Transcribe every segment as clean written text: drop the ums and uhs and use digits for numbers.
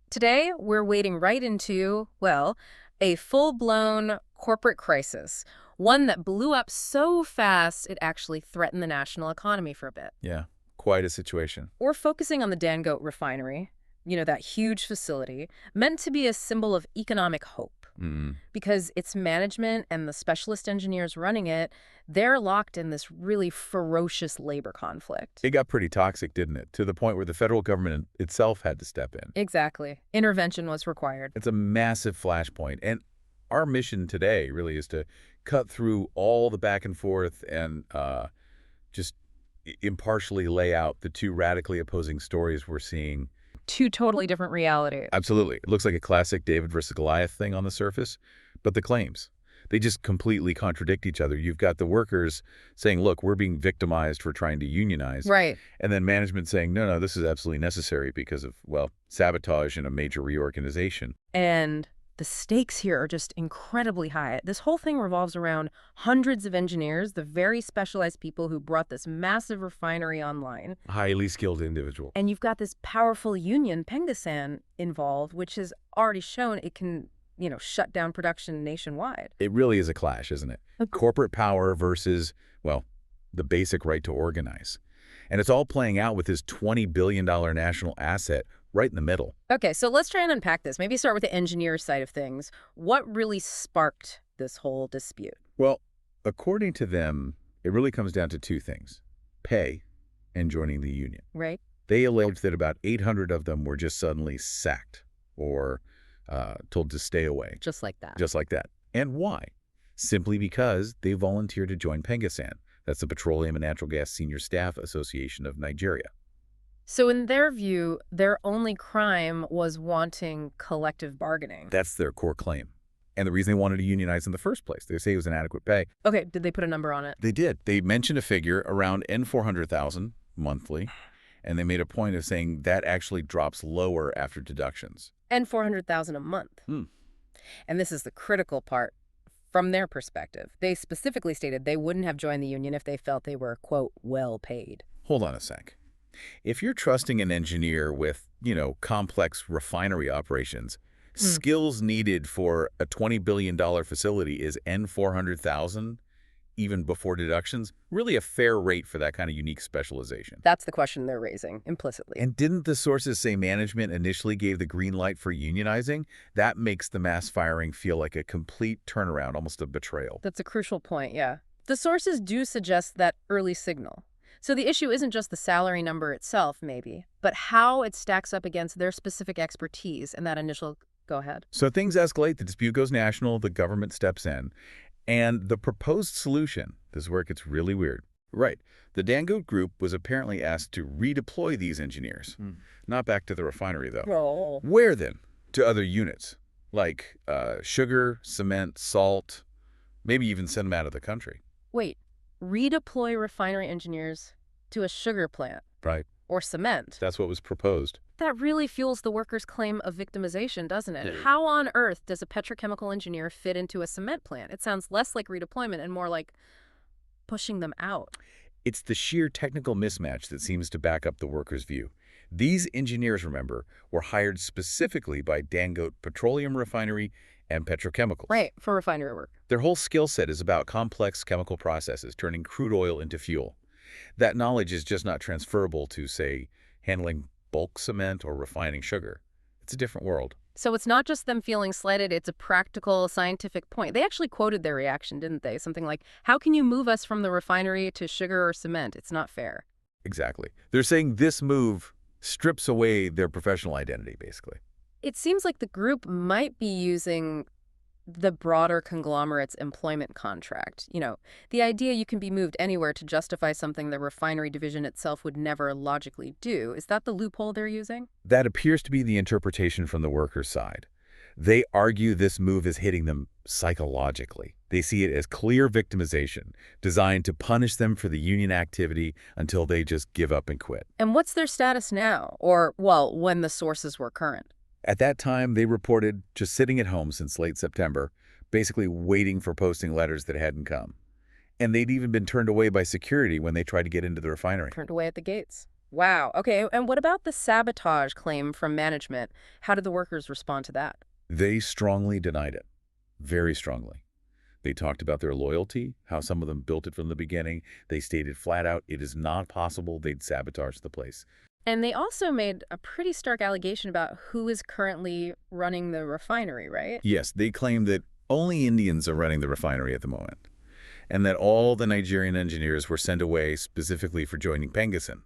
Today, we're wading right into, well, a full-blown corporate crisis, one that blew up so fast it actually threatened the national economy for a bit. Yeah, quite a situation. We're focusing on the Dangote Refinery, that huge facility, meant to be a symbol of economic hope. Mm. Because its management and the specialist engineers running it, they're locked in this really ferocious labor conflict. It got pretty toxic, didn't it? To the point where the federal government itself had to step in. Exactly. Intervention was required. It's a massive flashpoint. And our mission today really is to cut through all the back and forth and just impartially lay out the two radically opposing stories we're seeing. Two totally different realities. Absolutely. It looks like a classic David versus Goliath thing on the surface, but the claims, they just completely contradict each other. You've got the workers saying, look, we're being victimized for trying to unionize. Right. And then management saying, no, this is absolutely necessary because of, well, sabotage and a major reorganization. And the stakes here are just incredibly high. This whole thing revolves around hundreds of engineers, the very specialized people who brought this massive refinery online. Highly skilled individual. And you've got this powerful union, PENGASSEN, involved, which has already shown it can, shut down production nationwide. It really is a clash, isn't it? Corporate power versus, well, the basic right to organize. And it's all playing out with this $20 billion national asset right in the middle. Okay, so let's try and unpack this. Maybe start with the engineer side of things. What really sparked this whole dispute? Well, according to them, it really comes down to two things: pay and joining the union. Right. They alleged that about 800 of them were just suddenly sacked or told to stay away. Just like that. Just like that. And why? Simply because they volunteered to join PENGASSEN. That's the Petroleum and Natural Gas Senior Staff Association of Nigeria. So in their view, their only crime was wanting collective bargaining. That's their core claim. And the reason they wanted to unionize in the first place. They say it was inadequate pay. Okay, did they put a number on it? They did. They mentioned a figure around N$400,000 monthly, and they made a point of saying that actually drops lower after deductions. And $400,000 a month. And this is the critical part. From their perspective, they specifically stated they wouldn't have joined the union if they felt they were, quote, well paid. Hold on a sec. If you're trusting an engineer with, complex refinery operations, skills needed for a $20 billion facility is N$400,000, even before deductions, really a fair rate for that kind of unique specialization. That's the question they're raising, implicitly. And didn't the sources say management initially gave the green light for unionizing? That makes the mass firing feel like a complete turnaround, almost a betrayal. That's a crucial point, yeah. The sources do suggest that early signal. So the issue isn't just the salary number itself, maybe, but how it stacks up against their specific expertise and that initial go-ahead. So things escalate, the dispute goes national, the government steps in. And the proposed solution, this is where it gets really weird. Right. The Dangote Group was apparently asked to redeploy these engineers. Not back to the refinery, though. Oh. Where then? To other units, like sugar, cement, salt, maybe even send them out of the country. Wait, redeploy refinery engineers to a sugar plant? Right. Or cement? That's what was proposed. That really fuels the workers' claim of victimization, doesn't it? How on earth does a petrochemical engineer fit into a cement plant? It sounds less like redeployment and more like pushing them out. It's the sheer technical mismatch that seems to back up the workers' view. These engineers, remember, were hired specifically by Dangote Petroleum Refinery and Petrochemicals. Right, for refinery work. Their whole skill set is about complex chemical processes, turning crude oil into fuel. That knowledge is just not transferable to, say, handling bulk cement or refining sugar. It's a different world. So it's not just them feeling slighted, it's a practical, scientific point. They actually quoted their reaction, didn't they? Something like, how can you move us from the refinery to sugar or cement? It's not fair. Exactly. They're saying this move strips away their professional identity, basically. It seems like the group might be using the broader conglomerate's employment contract. The idea you can be moved anywhere to justify something the refinery division itself would never logically do. Is that the loophole they're using? That appears to be the interpretation from the workers' side. They argue this move is hitting them psychologically. They see it as clear victimization, designed to punish them for the union activity until they just give up and quit. And what's their status now? Or, well, when the sources were current? At that time, they reported just sitting at home since late September, basically waiting for posting letters that hadn't come. And they'd even been turned away by security when they tried to get into the refinery. Turned away at the gates. Wow. Okay. And what about the sabotage claim from management? How did the workers respond to that? They strongly denied it, very strongly. They talked about their loyalty, how some of them built it from the beginning. They stated flat out it is not possible they'd sabotage the place. And they also made a pretty stark allegation about who is currently running the refinery, right? Yes, they claim that only Indians are running the refinery at the moment, and that all the Nigerian engineers were sent away specifically for joining PENGASSEN,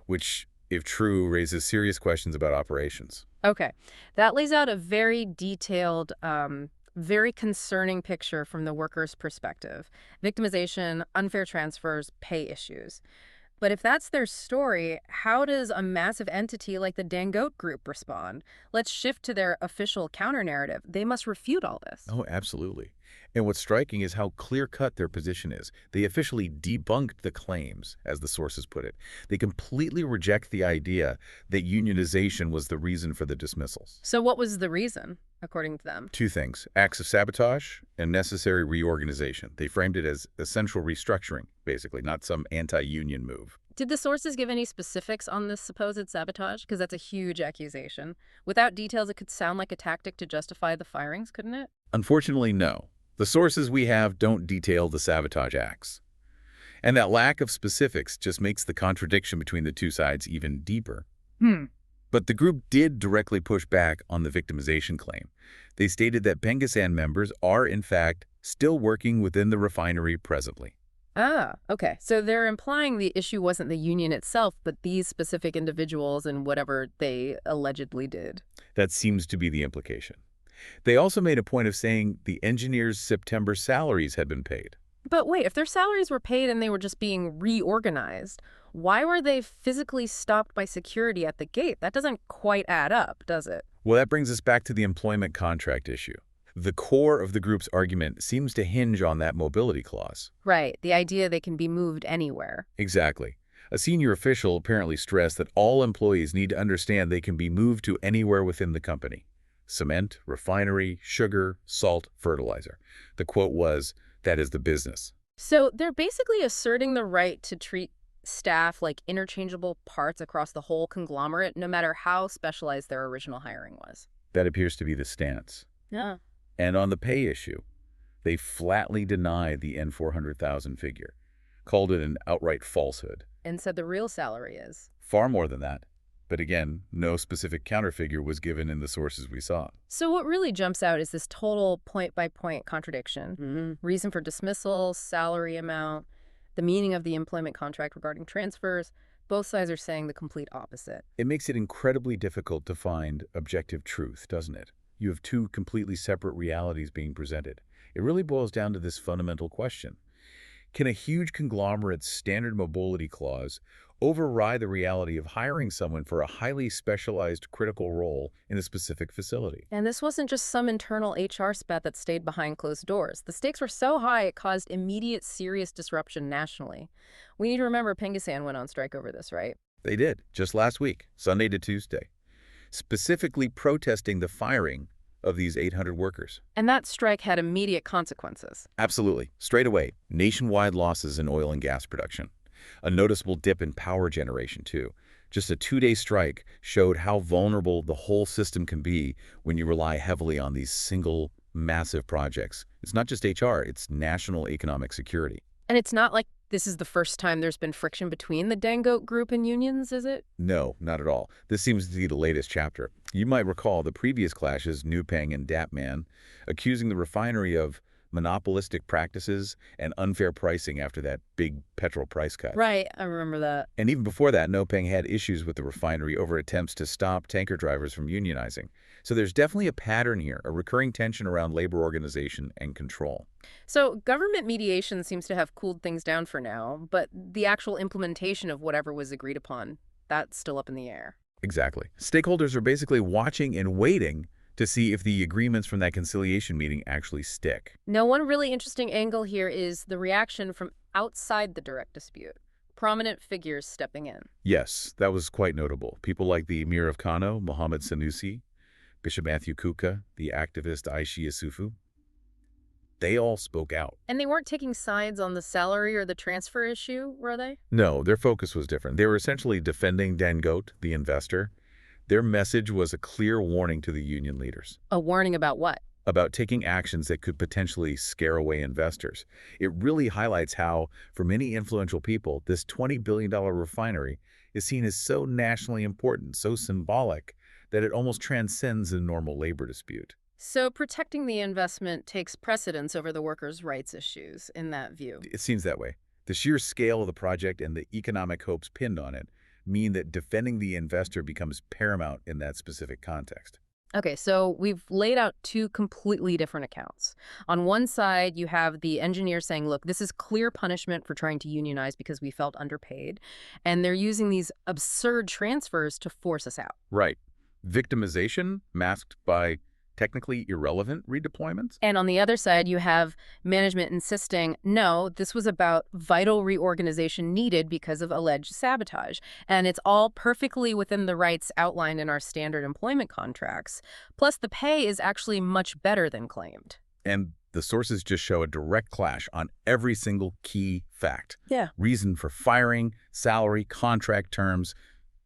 which, if true, raises serious questions about operations. Okay. That lays out a very detailed, very concerning picture from the workers' perspective. Victimization, unfair transfers, pay issues. But if that's their story, how does a massive entity like the Dangote Group respond? Let's shift to their official counter-narrative. They must refute all this. Oh, absolutely. And what's striking is how clear-cut their position is. They officially debunked the claims, as the sources put it. They completely reject the idea that unionization was the reason for the dismissals. So what was the reason, according to them? Two things: acts of sabotage and necessary reorganization. They framed it as essential restructuring, basically, not some anti-union move. Did the sources give any specifics on this supposed sabotage? Because that's a huge accusation. Without details, it could sound like a tactic to justify the firings, couldn't it? Unfortunately, no. The sources we have don't detail the sabotage acts. And that lack of specifics just makes the contradiction between the two sides even deeper. Hmm. But the group did directly push back on the victimization claim. They stated that PENGASSEN members are, in fact, still working within the refinery presently. Ah, okay. So they're implying the issue wasn't the union itself, but these specific individuals and whatever they allegedly did. That seems to be the implication. They also made a point of saying the engineers' September salaries had been paid. But wait, if their salaries were paid and they were just being reorganized, why were they physically stopped by security at the gate? That doesn't quite add up, does it? Well, that brings us back to the employment contract issue. The core of the group's argument seems to hinge on that mobility clause. Right, the idea they can be moved anywhere. Exactly. A senior official apparently stressed that all employees need to understand they can be moved to anywhere within the company. Cement, refinery, sugar, salt, fertilizer. The quote was, "That is the business." So they're basically asserting the right to treat staff like interchangeable parts across the whole conglomerate, no matter how specialized their original hiring was. That appears to be the stance. Yeah. And on the pay issue, they flatly denied the N400,000 figure, called it an outright falsehood. And said the real salary is. Far more than that. But again, no specific counterfigure was given in the sources we saw. So what really jumps out is this total point-by-point contradiction. Reason for dismissal, salary amount, the meaning of the employment contract regarding transfers. Both sides are saying the complete opposite. It makes it incredibly difficult to find objective truth, doesn't it? You have two completely separate realities being presented. It really boils down to this fundamental question. Can a huge conglomerate's standard mobility clause override the reality of hiring someone for a highly specialized critical role in a specific facility? And this wasn't just some internal HR spat that stayed behind closed doors. The stakes were so high it caused immediate serious disruption nationally. We need to remember PENGASSEN went on strike over this, right? They did, just last week, Sunday to Tuesday, specifically protesting the firing of these 800 workers. And that strike had immediate consequences. Absolutely. Straight away, nationwide losses in oil and gas production. A noticeable dip in power generation, too. Just a 2-day strike showed how vulnerable the whole system can be when you rely heavily on these single, massive projects. It's not just HR, it's national economic security. And it's not like this is the first time there's been friction between the Dangote Group and unions, is it? No, not at all. This seems to be the latest chapter. You might recall the previous clashes, Nupeng and Dapman, accusing the refinery of monopolistic practices and unfair pricing after that big petrol price cut. Right, I remember that. And even before that, Nopeng had issues with the refinery over attempts to stop tanker drivers from unionizing. So there's definitely a pattern here, a recurring tension around labor organization and control. So government mediation seems to have cooled things down for now, but the actual implementation of whatever was agreed upon, that's still up in the air. Exactly. Stakeholders are basically watching and waiting to see if the agreements from that conciliation meeting actually stick. Now, one really interesting angle here is the reaction from outside the direct dispute. Prominent figures stepping in. Yes, that was quite notable. People like the Emir of Kano, Mohammed Sanusi, Bishop Matthew Kuka, the activist Aishi Isufu. They all spoke out. And they weren't taking sides on the salary or the transfer issue, were they? No, their focus was different. They were essentially defending Dangote, the investor. Their message was a clear warning to the union leaders A warning about what? about taking actions that could potentially scare away investors. It really highlights how, for many influential people, this $20 billion refinery is seen as so nationally important, so symbolic, that it almost transcends a normal labor dispute. So protecting the investment takes precedence over the workers' rights issues in that view. It seems that way. The sheer scale of the project and the economic hopes pinned on it mean that defending the investor becomes paramount in that specific context. Okay, so we've laid out two completely different accounts. On one side, you have the engineer saying, look, this is clear punishment for trying to unionize because we felt underpaid. And they're using these absurd transfers to force us out. Right. Victimization masked by technically irrelevant redeployments? And on the other side, you have management insisting, no, this was about vital reorganization needed because of alleged sabotage. And it's all perfectly within the rights outlined in our standard employment contracts. Plus, the pay is actually much better than claimed. And the sources just show a direct clash on every single key fact. Yeah. Reason for firing, salary, contract terms,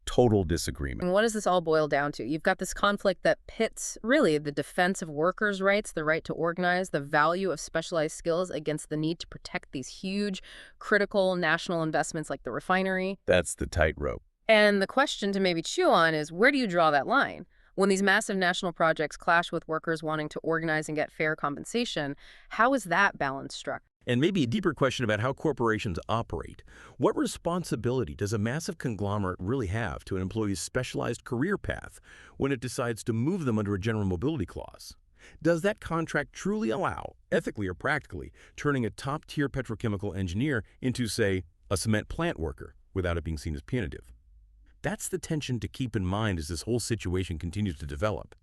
total disagreement. And what does this all boil down to? You've got this conflict that pits, really, the defense of workers' rights, the right to organize, the value of specialized skills against the need to protect these huge, critical national investments like the refinery. That's the tightrope. And the question to maybe chew on is, where do you draw that line? When these massive national projects clash with workers wanting to organize and get fair compensation, how is that balance struck? And maybe a deeper question about how corporations operate. What responsibility does a massive conglomerate really have to an employee's specialized career path when it decides to move them under a general mobility clause? Does that contract truly allow, ethically or practically, turning a top-tier petrochemical engineer into, say, a cement plant worker without it being seen as punitive? That's the tension to keep in mind as this whole situation continues to develop.